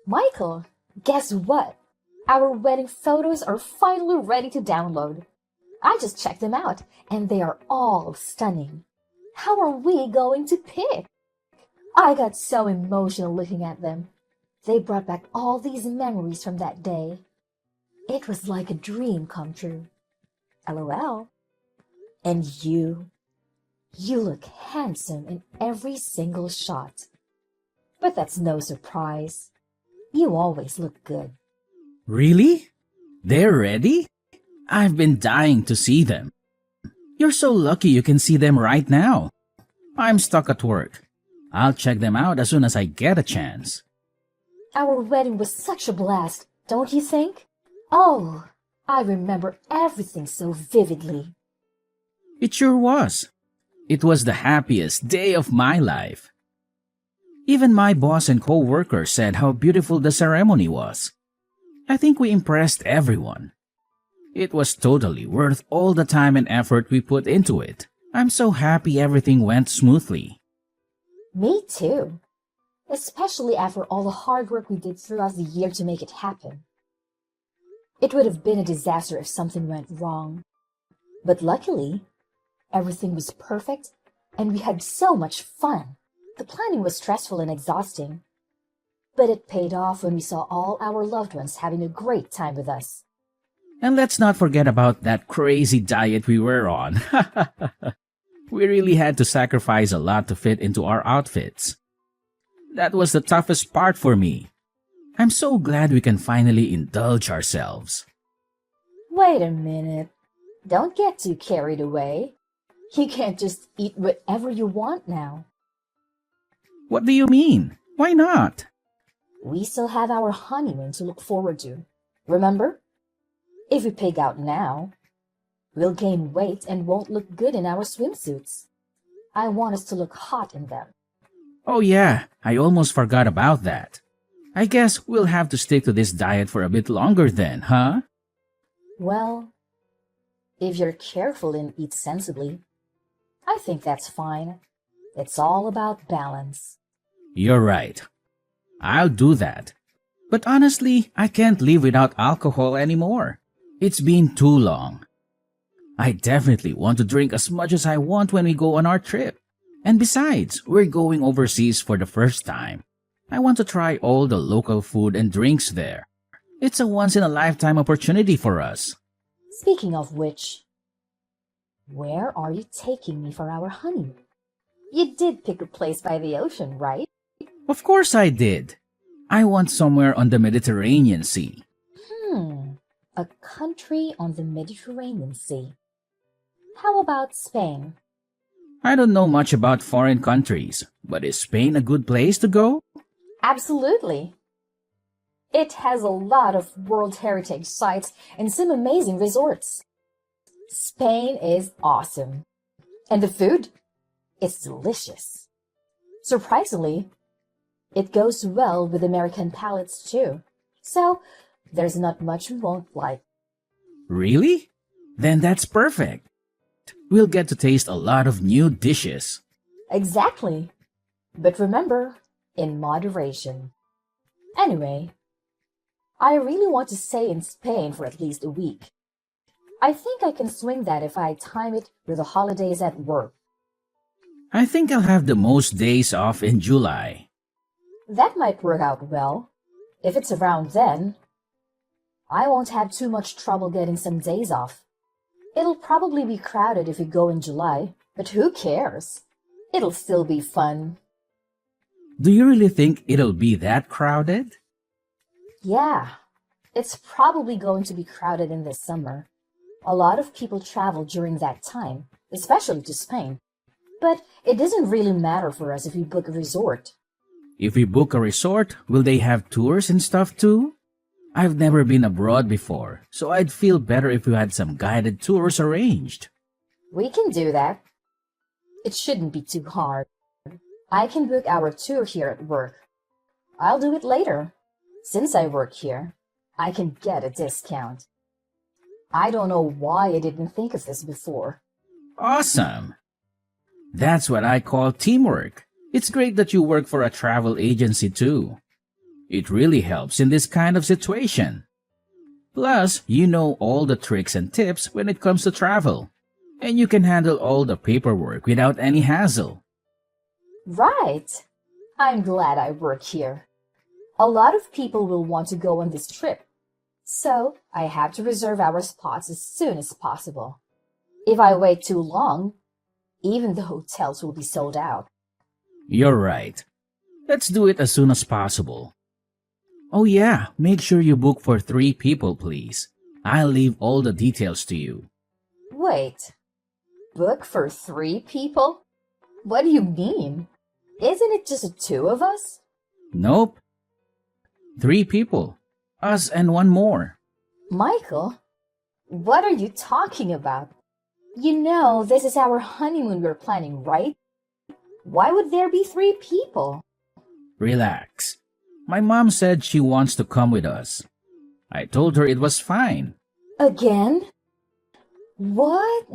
Michael, guess what? Our wedding photos are finally ready to download. I just checked them out, and they are all stunning. How are we going to pick? I got so emotional looking at them. They brought back all these memories from that day. It was like a dream come true. LOL. And you look handsome in every single shot. But that's no surprise. You always look good. Really? They're ready? I've been dying to see them. You're so lucky you can see them right now. I'm stuck at work. I'll check them out as soon as I get a chance. Our wedding was such a blast, don't you think? Oh, I remember everything so vividly. It sure was. It was the happiest day of my life. Even my boss and co-workers said how beautiful the ceremony was. I think we impressed everyone. It was totally worth all the time and effort we put into it. I'm so happy everything went smoothly. Me too. Especially after all the hard work we did throughout the year to make it happen. It would have been a disaster if something went wrong. But luckily, everything was perfect and we had so much fun. The planning was stressful and exhausting, but it paid off when we saw all our loved ones having a great time with us. And let's not forget about that crazy diet we were on. We really had to sacrifice a lot to fit into our outfits. That was the toughest part for me. I'm so glad we can finally indulge ourselves. Wait a minute. Don't get too carried away. You can't just eat whatever you want now. What do you mean? Why not? We still have our honeymoon to look forward to. Remember? If we pig out now, we'll gain weight and won't look good in our swimsuits. I want us to look hot in them. Oh yeah, I almost forgot about that. I guess we'll have to stick to this diet for a bit longer then, huh? Well, if you're careful and eat sensibly, I think that's fine. It's all about balance. You're right. I'll do that. But honestly, I can't live without alcohol anymore. It's been too long. I definitely want to drink as much as I want when we go on our trip. And besides, we're going overseas for the first time. I want to try all the local food and drinks there. It's a once-in-a-lifetime opportunity for us. Speaking of which, where are you taking me for our honeymoon? You did pick a place by the ocean, right? Of course I did. I want somewhere on the Mediterranean Sea. A country on the Mediterranean Sea. How about Spain? I don't know much about foreign countries, but is Spain a good place to go? Absolutely. It has a lot of World Heritage sites and some amazing resorts. Spain is awesome. And the food? It's delicious. Surprisingly, it goes well with American palates too. So, there's not much we won't like. Really? Then that's perfect. We'll get to taste a lot of new dishes. Exactly. But remember, in moderation. Anyway, I really want to stay in Spain for at least a week. I think I can swing that if I time it with the holidays at work. I think I'll have the most days off in July. That might work out well. If it's around then, I won't have too much trouble getting some days off. It'll probably be crowded if we go in July, but who cares? It'll still be fun. Do you really think it'll be that crowded? Yeah, it's probably going to be crowded in the summer. A lot of people travel during that time, especially to Spain. But it doesn't really matter for us if we book a resort. If we book a resort, will they have tours and stuff too? I've never been abroad before, so I'd feel better if we had some guided tours arranged. We can do that. It shouldn't be too hard. I can book our tour here at work. I'll do it later. Since I work here, I can get a discount. I don't know why I didn't think of this before. Awesome! That's what I call teamwork. It's great that you work for a travel agency too. It really helps in this kind of situation. Plus, you know all the tricks and tips when it comes to travel, and you can handle all the paperwork without any hassle. Right. I'm glad I work here. A lot of people will want to go on this trip, so I have to reserve our spots as soon as possible. If I wait too long, even the hotels will be sold out. You're right. Let's do it as soon as possible. Oh yeah, make sure you book for 3 people, please. I'll leave all the details to you. Wait, book for 3 people? What do you mean? Isn't it just the 2 of us? Nope. 3 people. Us and 1 more. Michael, what are you talking about? You know this is our honeymoon we're planning, right? Why would there be 3 people? Relax. My mom said she wants to come with us. I told her it was fine. Again? What?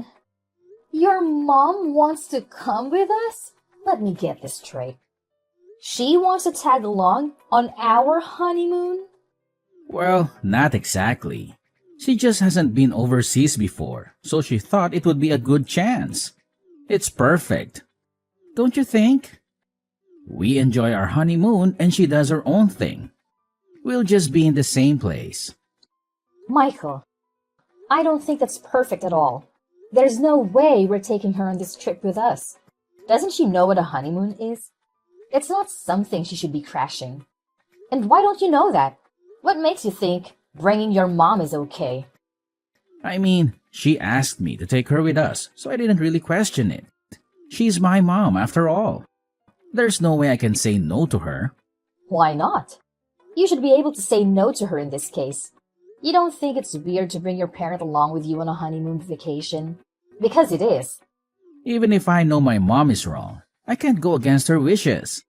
Your mom wants to come with us? Let me get this straight. She wants to tag along on our honeymoon? Well, not exactly. She just hasn't been overseas before, so she thought it would be a good chance. It's perfect. Don't you think? We enjoy our honeymoon and she does her own thing. We'll just be in the same place. Michael, I don't think that's perfect at all. There's no way we're taking her on this trip with us. Doesn't she know what a honeymoon is? It's not something she should be crashing. And why don't you know that? What makes you think bringing your mom is okay? I mean, she asked me to take her with us, so I didn't really question it. She's my mom after all. There's no way I can say no to her. Why not? You should be able to say no to her in this case. You don't think it's weird to bring your parent along with you on a honeymoon vacation? Because it is. Even if I know my mom is wrong, I can't go against her wishes.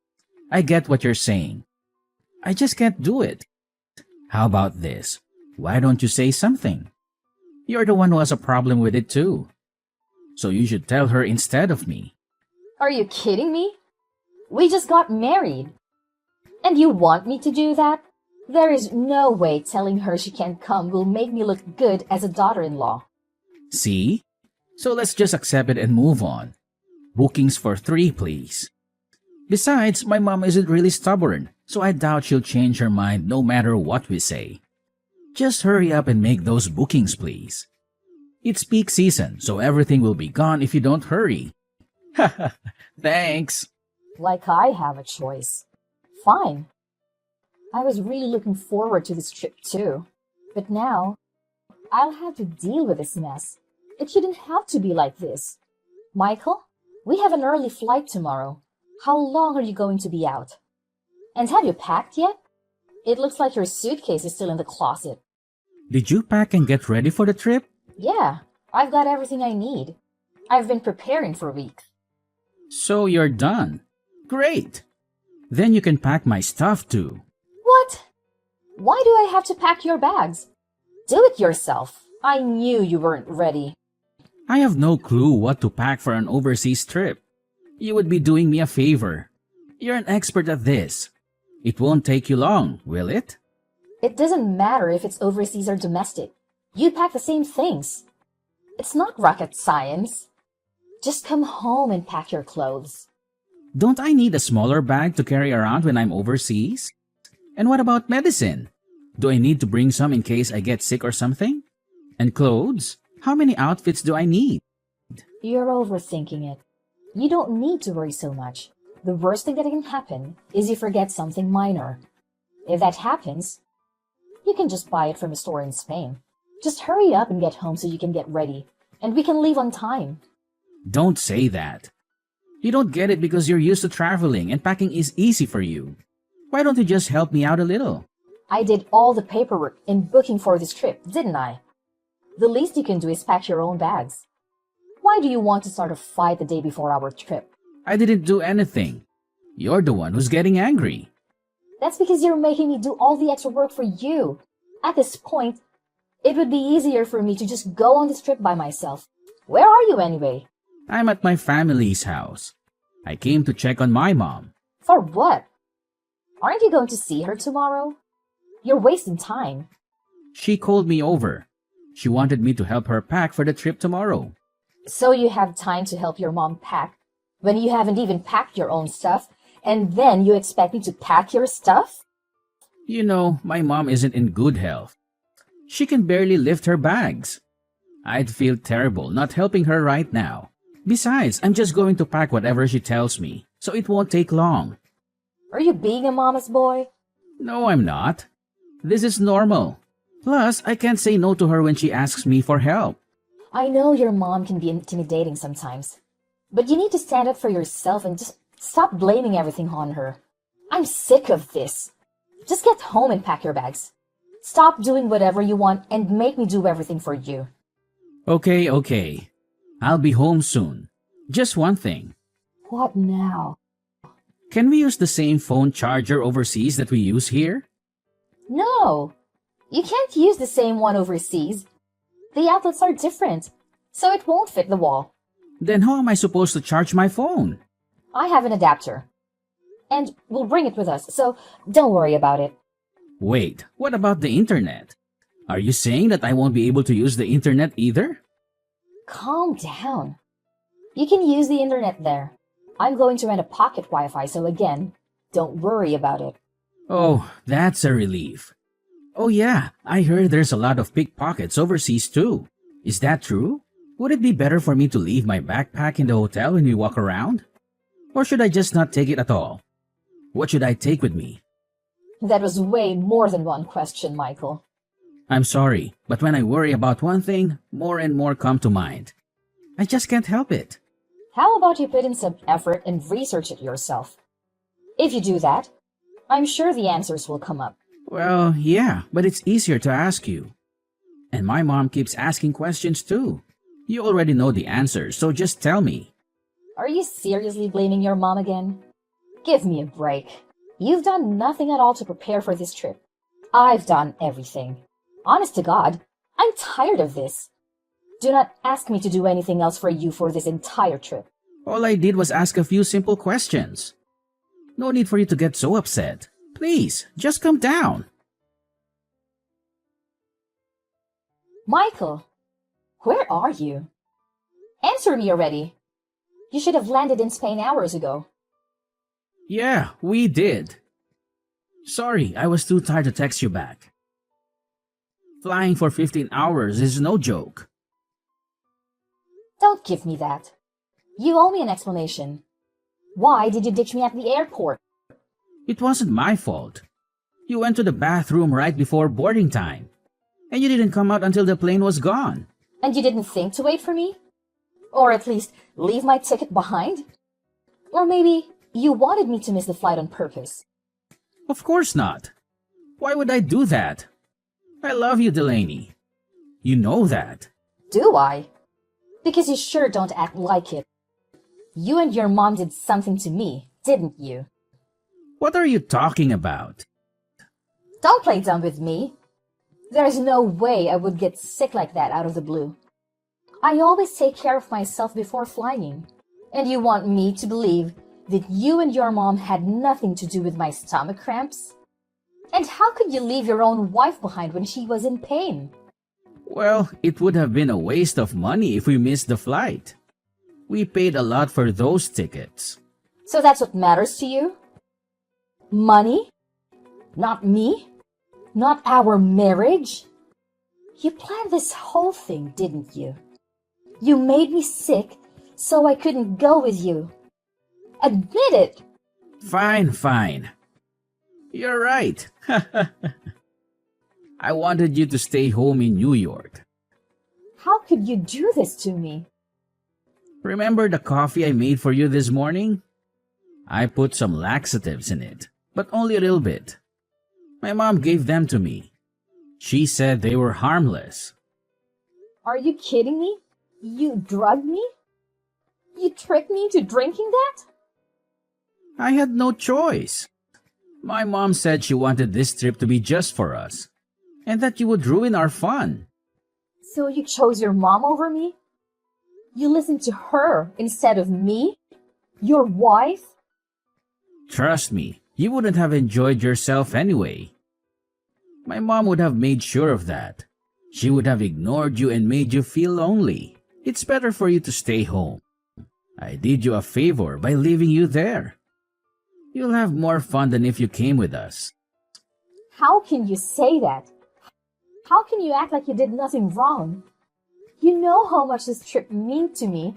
I get what you're saying. I just can't do it. How about this? Why don't you say something? You're the one who has a problem with it too. So you should tell her instead of me. Are you kidding me? We just got married. And you want me to do that? There is no way telling her she can't come will make me look good as a daughter-in-law. See? So let's just accept it and move on. Bookings for 3, please. Besides, my mom isn't really stubborn, so I doubt she'll change her mind no matter what we say. Just hurry up and make those bookings, please. It's peak season, so everything will be gone if you don't hurry. Haha, thanks. Like I have a choice. Fine. I was really looking forward to this trip too. But now, I'll have to deal with this mess. It shouldn't have to be like this. Michael, we have an early flight tomorrow. How long are you going to be out? And have you packed yet? It looks like your suitcase is still in the closet. Did you pack and get ready for the trip? Yeah, I've got everything I need. I've been preparing for weeks. So you're done. Great. Then you can pack my stuff too. What? Why do I have to pack your bags? Do it yourself. I knew you weren't ready. I have no clue what to pack for an overseas trip. You would be doing me a favor. You're an expert at this. It won't take you long, will it? It doesn't matter if it's overseas or domestic. You pack the same things. It's not rocket science. Just come home and pack your clothes. Don't I need a smaller bag to carry around when I'm overseas? And what about medicine? Do I need to bring some in case I get sick or something? And clothes? How many outfits do I need? You're overthinking it. You don't need to worry so much. The worst thing that can happen is you forget something minor. If that happens, you can just buy it from a store in Spain. Just hurry up and get home so you can get ready, and we can leave on time. Don't say that. You don't get it because you're used to traveling and packing is easy for you. Why don't you just help me out a little? I did all the paperwork in booking for this trip, didn't I? The least you can do is pack your own bags. Why do you want to start a fight the day before our trip? I didn't do anything. You're the one who's getting angry. That's because you're making me do all the extra work for you. At this point, it would be easier for me to just go on this trip by myself. Where are you anyway? I'm at my family's house. I came to check on my mom. For what? Aren't you going to see her tomorrow? You're wasting time. She called me over. She wanted me to help her pack for the trip tomorrow. So you have time to help your mom pack when you haven't even packed your own stuff, and then you expect me to pack your stuff? You know, my mom isn't in good health. She can barely lift her bags. I'd feel terrible not helping her right now. Besides, I'm just going to pack whatever she tells me, so it won't take long. Are you being a mama's boy? No, I'm not. This is normal. Plus, I can't say no to her when she asks me for help. I know your mom can be intimidating sometimes, but you need to stand up for yourself and just stop blaming everything on her. I'm sick of this. Just get home and pack your bags. Stop doing whatever you want and make me do everything for you. Okay. I'll be home soon. Just one thing. What now? Can we use the same phone charger overseas that we use here? No, you can't use the same one overseas. The outlets are different, so it won't fit the wall. Then how am I supposed to charge my phone? I have an adapter, and we'll bring it with us, so don't worry about it. Wait, what about the internet? Are you saying that I won't be able to use the internet either? Calm down. You can use the internet there. I'm going to rent a pocket Wi-Fi, so again, don't worry about it. Oh, that's a relief. Oh yeah, I heard there's a lot of pickpockets overseas too. Is that true? Would it be better for me to leave my backpack in the hotel when we walk around? Or should I just not take it at all? What should I take with me? That was way more than one question, Michael. I'm sorry, but when I worry about one thing, more and more come to mind. I just can't help it. How about you put in some effort and research it yourself? If you do that, I'm sure the answers will come up. Well, yeah, but it's easier to ask you. And my mom keeps asking questions too. You already know the answers, so just tell me. Are you seriously blaming your mom again? Give me a break. You've done nothing at all to prepare for this trip. I've done everything. Honest to God, I'm tired of this. Do not ask me to do anything else for you for this entire trip. All I did was ask a few simple questions. No need for you to get so upset. Please, just calm down. Michael, where are you? Answer me already. You should have landed in Spain hours ago. Yeah, we did. Sorry, I was too tired to text you back. Flying for 15 hours is no joke. Don't give me that. You owe me an explanation. Why did you ditch me at the airport? It wasn't my fault. You went to the bathroom right before boarding time. And you didn't come out until the plane was gone. And you didn't think to wait for me? Or at least leave my ticket behind? Or maybe you wanted me to miss the flight on purpose? Of course not. Why would I do that? I love you, Delaney. You know that. Do I? Because you sure don't act like it. You and your mom did something to me, didn't you? What are you talking about? Don't play dumb with me. There's no way I would get sick like that out of the blue. I always take care of myself before flying. And you want me to believe that you and your mom had nothing to do with my stomach cramps? And how could you leave your own wife behind when she was in pain? Well, it would have been a waste of money if we missed the flight. We paid a lot for those tickets. So that's what matters to you? Money? Not me? Not our marriage? You planned this whole thing, didn't you? You made me sick so I couldn't go with you. Admit it! Fine. You're right. I wanted you to stay home in New York. How could you do this to me? Remember the coffee I made for you this morning? I put some laxatives in it, but only a little bit. My mom gave them to me. She said they were harmless. Are you kidding me? You drugged me? You tricked me into drinking that? I had no choice. My mom said she wanted this trip to be just for us, and that you would ruin our fun. So you chose your mom over me? You listened to her instead of me? Your wife? Trust me, You wouldn't have enjoyed yourself anyway. My mom would have made sure of that. She would have ignored you and made you feel lonely. It's better for you to stay home. I did you a favor by leaving you there. You'll have more fun than if you came with us. How can you say that? How can you act like you did nothing wrong? You know how much this trip meant to me.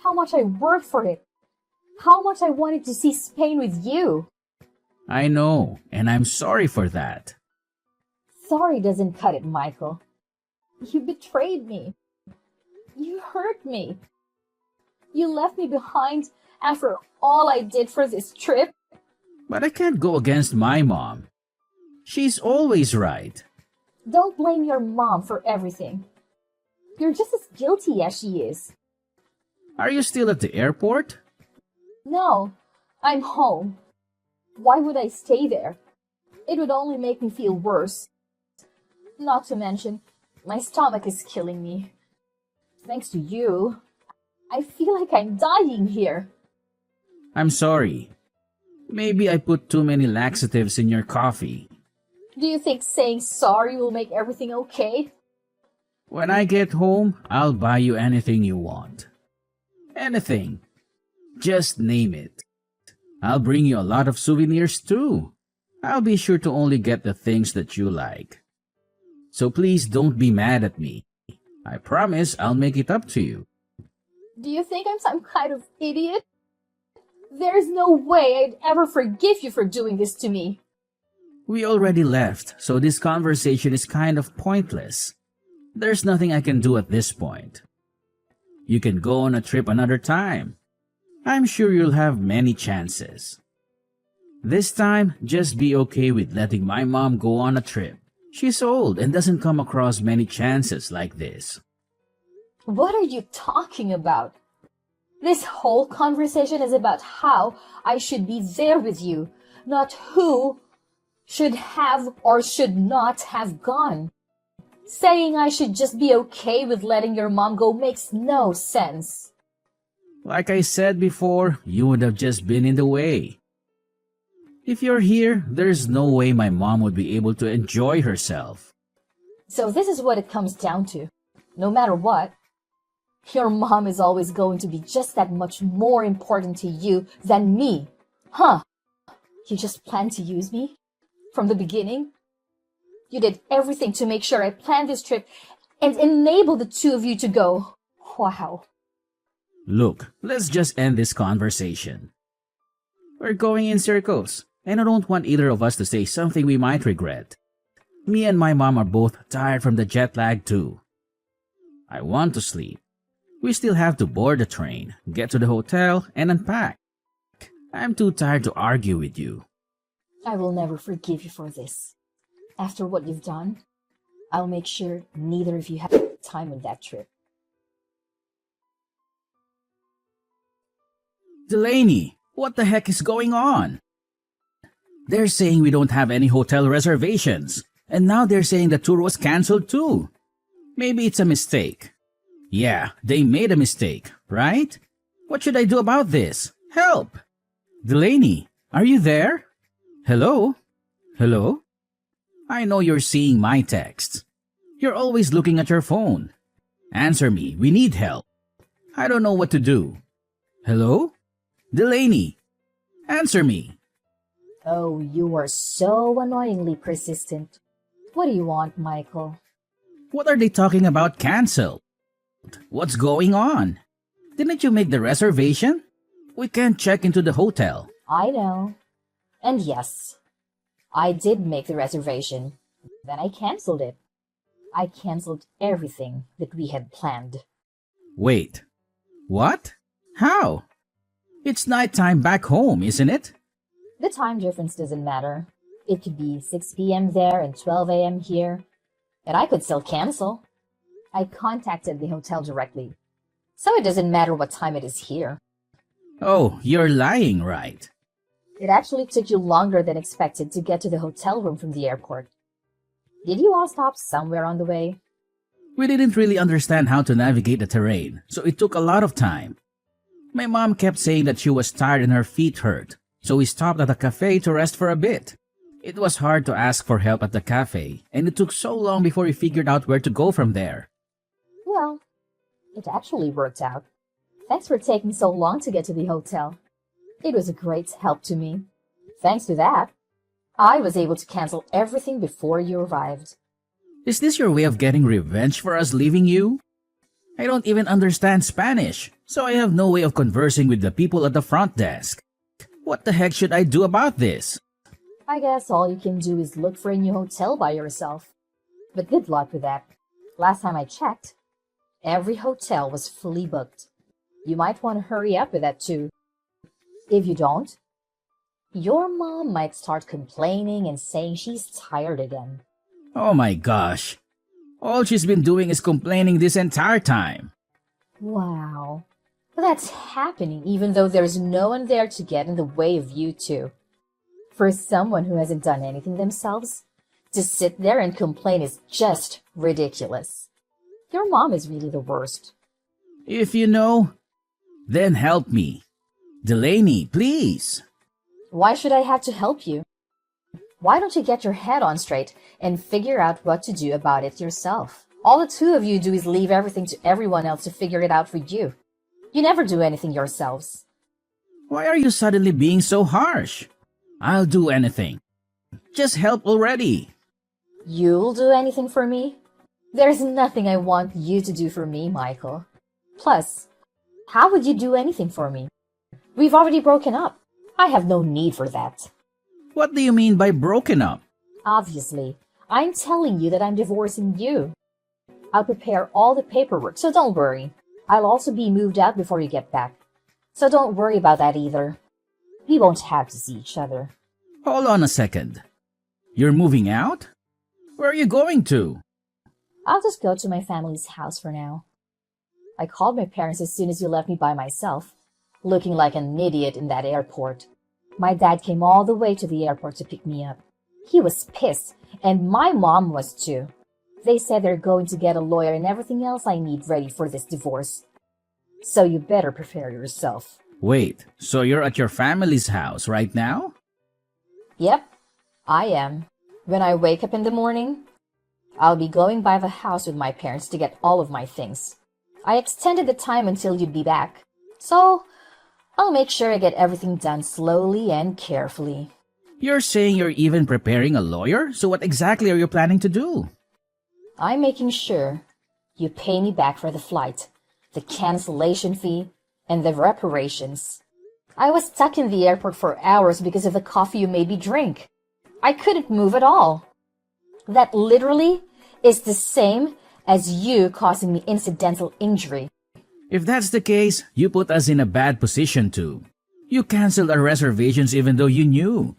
How much I worked for it. How much I wanted to see Spain with you. I know, and I'm sorry for that. Sorry doesn't cut it, Michael. You betrayed me. You hurt me. You left me behind after all I did for this trip. But I can't go against my mom. She's always right. Don't blame your mom for everything. You're just as guilty as she is. Are you still at the airport? No, I'm home. Why would I stay there? It would only make me feel worse. Not to mention, my stomach is killing me. Thanks to you, I feel like I'm dying here. I'm sorry. Maybe I put too many laxatives in your coffee. Do you think saying sorry will make everything okay? When I get home, I'll buy you anything you want. Anything. Just name it. I'll bring you a lot of souvenirs too. I'll be sure to only get the things that you like. So please don't be mad at me. I promise I'll make it up to you. Do you think I'm some kind of idiot? There's no way I'd ever forgive you for doing this to me. We already left, so this conversation is kind of pointless. There's nothing I can do at this point. You can go on a trip another time. I'm sure you'll have many chances. This time, just be okay with letting my mom go on a trip. She's old and doesn't come across many chances like this. What are you talking about? This whole conversation is about how I should be there with you, not who should have or should not have gone. Saying I should just be okay with letting your mom go makes no sense. Like I said before, you would have just been in the way. If you're here, there's no way my mom would be able to enjoy herself. So this is what it comes down to. No matter what, your mom is always going to be just that much more important to you than me. Huh? You just planned to use me? From the beginning? You did everything to make sure I planned this trip and enable the two of you to go. Wow. Look, let's just end this conversation. We're going in circles, and I don't want either of us to say something we might regret. Me and my mom are both tired from the jet lag too. I want to sleep. We still have to board the train, get to the hotel, and unpack. I'm too tired to argue with you. I will never forgive you for this. After what you've done, I'll make sure neither of you have time on that trip. Delaney, what the heck is going on? They're saying we don't have any hotel reservations, and now they're saying the tour was cancelled too. Maybe it's a mistake. Yeah, they made a mistake, right? What should I do about this? Help! Delaney, are you there? Hello? Hello? I know you're seeing my texts. You're always looking at your phone. Answer me, we need help. I don't know what to do. Hello? Delaney, answer me. Oh, you are so annoyingly persistent. What do you want, Michael? What are they talking about cancelled? What's going on? Didn't you make the reservation? We can't check into the hotel. I know. And yes, I did make the reservation. Then I cancelled it. I cancelled everything that we had planned. Wait. What? How? It's nighttime back home, isn't it? The time difference doesn't matter. It could be 6 p.m. there and 12 a.m. here. And I could still cancel. I contacted the hotel directly. So it doesn't matter what time it is here. Oh, you're lying, right? It actually took you longer than expected to get to the hotel room from the airport. Did you all stop somewhere on the way? We didn't really understand how to navigate the terrain, so it took a lot of time. My mom kept saying that she was tired and her feet hurt, so we stopped at a cafe to rest for a bit. It was hard to ask for help at the cafe, and it took so long before we figured out where to go from there. Well, it actually worked out. Thanks for taking so long to get to the hotel. It was a great help to me. Thanks to that, I was able to cancel everything before you arrived. Is this your way of getting revenge for us leaving you? I don't even understand Spanish, so I have no way of conversing with the people at the front desk. What the heck should I do about this? I guess all you can do is look for a new hotel by yourself. But good luck with that. Last time I checked, every hotel was fully booked. You might want to hurry up with that too. If you don't, your mom might start complaining and saying she's tired again. Oh my gosh. All she's been doing is complaining this entire time. Wow. That's happening even though there's no one there to get in the way of you two. For someone who hasn't done anything themselves, to sit there and complain is just ridiculous. Your mom is really the worst. If you know, then help me. Delaney, please. Why should I have to help you? Why don't you get your head on straight and figure out what to do about it yourself? All the two of you do is leave everything to everyone else to figure it out for you. You never do anything yourselves. Why are you suddenly being so harsh? I'll do anything. Just help already. You'll do anything for me? There's nothing I want you to do for me, Michael. Plus, how would you do anything for me? We've already broken up. I have no need for that. What do you mean by broken up? Obviously, I'm telling you that I'm divorcing you. I'll prepare all the paperwork, so don't worry. I'll also be moved out before you get back. So don't worry about that either. We won't have to see each other. Hold on a second. You're moving out? Where are you going to? I'll just go to my family's house for now. I called my parents as soon as you left me by myself, looking like an idiot in that airport. My dad came all the way to the airport to pick me up. He was pissed, and my mom was too. They said they're going to get a lawyer and everything else I need ready for this divorce. So you better prepare yourself. Wait, so you're at your family's house right now? Yep, I am. When I wake up in the morning, I'll be going by the house with my parents to get all of my things. I extended the time until you'd be back. So, I'll make sure I get everything done slowly and carefully. You're saying you're even preparing a lawyer? So what exactly are you planning to do? I'm making sure you pay me back for the flight, the cancellation fee, and the reparations. I was stuck in the airport for hours because of the coffee you made me drink. I couldn't move at all. That literally is the same as you causing me incidental injury. If that's the case, you put us in a bad position too. You canceled our reservations even though you knew.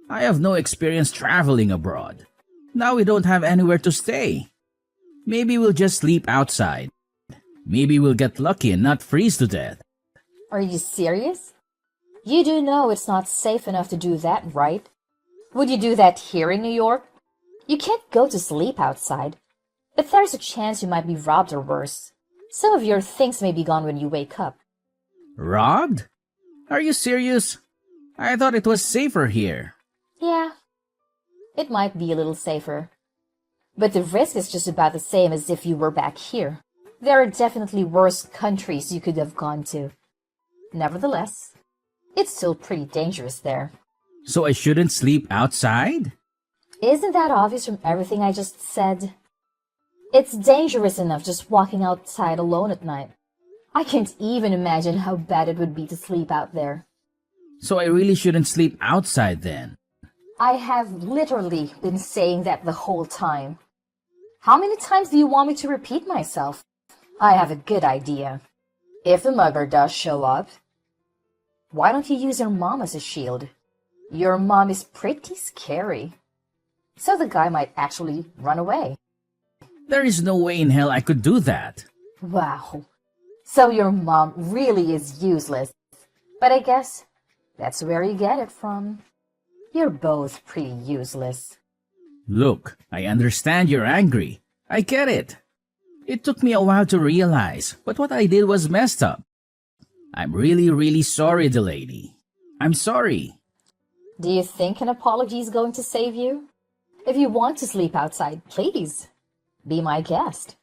I have no experience traveling abroad. Now we don't have anywhere to stay. Maybe we'll just sleep outside. Maybe we'll get lucky and not freeze to death. Are you serious? You do know it's not safe enough to do that, right? Would you do that here in New York? You can't go to sleep outside, but there's a chance you might be robbed or worse. Some of your things may be gone when you wake up. Robbed? Are you serious? I thought it was safer here. Yeah, it might be a little safer. But the risk is just about the same as if you were back here. There are definitely worse countries you could have gone to. Nevertheless, it's still pretty dangerous there. So I shouldn't sleep outside? Isn't that obvious from everything I just said? It's dangerous enough just walking outside alone at night. I can't even imagine how bad it would be to sleep out there. So I really shouldn't sleep outside then? I have literally been saying that the whole time. How many times do you want me to repeat myself? I have a good idea. If the mugger does show up, why don't you use your mom as a shield? Your mom is pretty scary. So the guy might actually run away. There is no way in hell I could do that. Wow. So your mom really is useless. But I guess that's where you get it from. You're both pretty useless. Look, I understand you're angry. I get it. It took me a while to realize, but what I did was messed up. I'm really sorry, Delaney. I'm sorry. Do you think an apology is going to save you? If you want to sleep outside, please be my guest.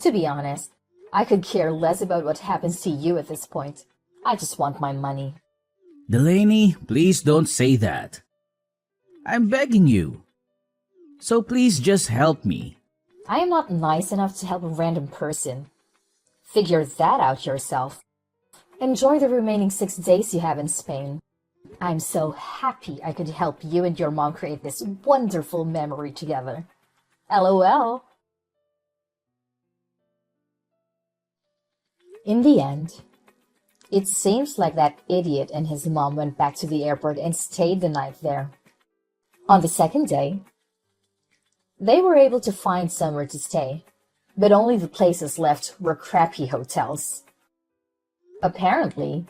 To be honest, I could care less about what happens to you at this point. I just want my money. Delaney, please don't say that. I'm begging you. So please just help me. I am not nice enough to help a random person. Figure that out yourself. Enjoy the remaining 6 days you have in Spain. I'm so happy I could help you and your mom create this wonderful memory together. LOL. In the end, it seems like that idiot and his mom went back to the airport and stayed the night there. On the second day, they were able to find somewhere to stay, but only the places left were crappy hotels. Apparently,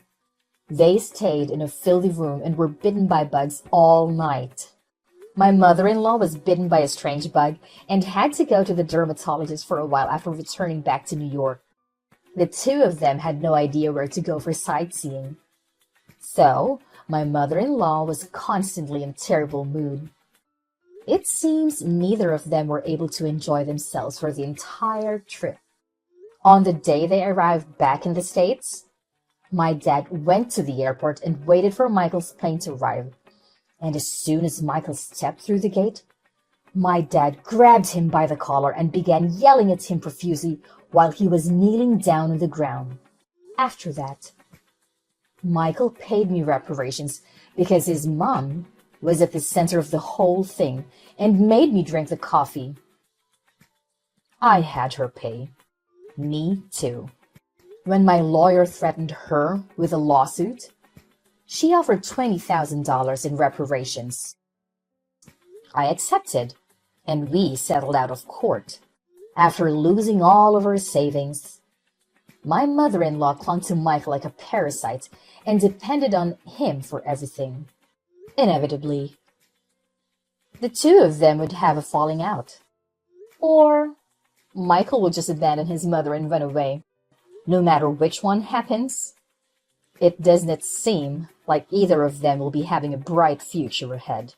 they stayed in a filthy room and were bitten by bugs all night. My mother-in-law was bitten by a strange bug and had to go to the dermatologist for a while after returning back to New York. The two of them had no idea where to go for sightseeing. So, my mother-in-law was constantly in a terrible mood. It seems neither of them were able to enjoy themselves for the entire trip. On the day they arrived back in the States, my dad went to the airport and waited for Michael's plane to arrive. And as soon as Michael stepped through the gate, my dad grabbed him by the collar and began yelling at him profusely while he was kneeling down on the ground. After that, Michael paid me reparations because his mom was at the center of the whole thing and made me drink the coffee. I had her pay. Me too. When my lawyer threatened her with a lawsuit, she offered $20,000 in reparations. I accepted, and we settled out of court. After losing all of her savings, my mother-in-law clung to Michael like a parasite and depended on him for everything. Inevitably, the two of them would have a falling out. Or Michael would just abandon his mother and run away. No matter which one happens, it does not seem like either of them will be having a bright future ahead.